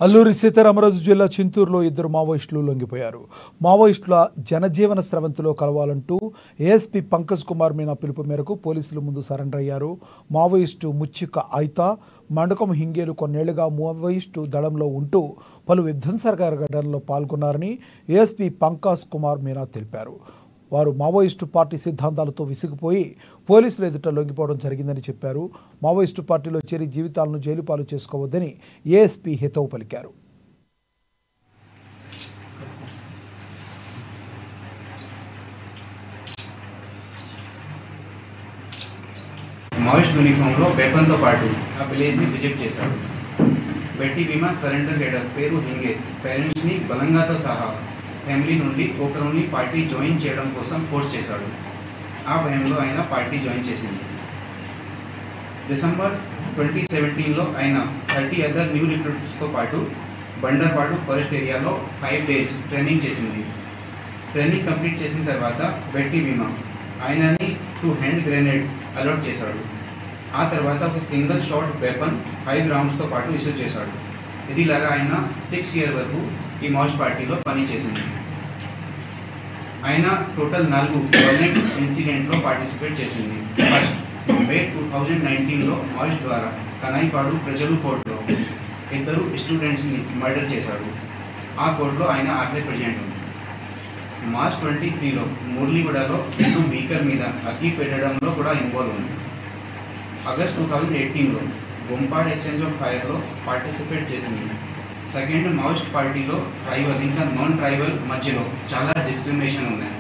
అల్లూరి సీతారామరాజు జిల్లా చింతూరులో ఇద్దరు మావోయిస్టులు లొంగిపోయారు. మావోయిస్టుల జనజీవన స్రవంతిలో కలవాలంటూ ఏఎస్పీ పంకజ్ కుమార్ మీనా పిలుపు మేరకు పోలీసుల ముందు సరెండర్ అయ్యారు. మావోయిస్టు ముచ్చిక ఐతా మండకం హింగేలు కొన్నేళ్లుగా మావోయిస్టు దళంలో ఉంటూ పలు విధ్వంసకర ఘటనల్లో పాల్గొన్నారని ఏఎస్పీ పంకజ్ కుమార్ మీనా తెలిపారు. వారు మావోయిస్టు పార్టీ సిద్ధాంతాలతో విసిగిపోయి పోలీసులు ఎదుట లొంగిపోవడం జరిగిందని చెప్పారు. మావోయిస్టు పార్టీలో చేరి జీవితాలను జైలుపాలు చేసుకోవద్దని ఏఎస్పీ హితవు పలికారు. మావోయిస్ట్ యూనిఫామ్లో బేపన్తో పాటు ఆ విలేజ్ని విజిట్ చేశాడు. బెట్టి భీమా సరెండర్ లీడర్ పేరు హింగే పేరెంట్స్ని బలంగాతో సహా ఫ్యామిలీ నుండి ఒకరిని పార్టీ జాయిన్ చేయడం కోసం ఫోర్స్ చేశాడు. ఆ భయంలో ఆయన పార్టీ జాయిన్ చేసింది. డిసెంబర్ 2017లో ఆయన 30 అదర్ న్యూ రిక్రూట్స్తో పాటు బండర్పాడు ఫారెస్ట్ ఏరియాలో 5 days ట్రైనింగ్ చేసింది. ట్రైనింగ్ కంప్లీట్ చేసిన తర్వాత బెట్టి భీమా ఆయనని 2 హ్యాండ్ గ్రెనేడ్ అలాట్ చేశాడు. ఆ తర్వాత ఒక సింగిల్ షాట్ వెపన్ 5 roundsతో పాటు ఇష్యూ చేశాడు. ఇదిలాగా ఆయన 6 years వరకు ఈ మావోయిస్ట్ పార్టీలో పనిచేసింది. ఆయన టోటల్ 4 వైలెంట్ ఇన్సిడెంట్లో పార్టిసిపేట్ చేసింది. ఫస్ట్ మే 2019లో మావోయిస్ట్ ద్వారా కనాయిపాడు ప్రజలు కోర్టులో 2 స్టూడెంట్స్ని మర్డర్ చేశాడు. ఆ కోర్టులో ఆయన ఆఖరి ప్రెసిడెంట్. మార్చ్ 23లో మురళీగూడలో 2 వెహికల్ మీద అగ్గి పెట్టడంలో కూడా ఇన్వాల్వ్ ఉంది. ఆగస్ట్ 2018లో బొంపాడ్ ఎక్స్చేంజ్ ఆఫ్ ఫైర్లో పార్టిసిపేట్ చేసింది. సెకండ్, మావోయిస్ట్ పార్టీలో ట్రైబల్ ఇంకా నాన్ ట్రైబల్ మధ్యలో చాలా డిస్క్రిమినేషన్ ఉన్నాయి.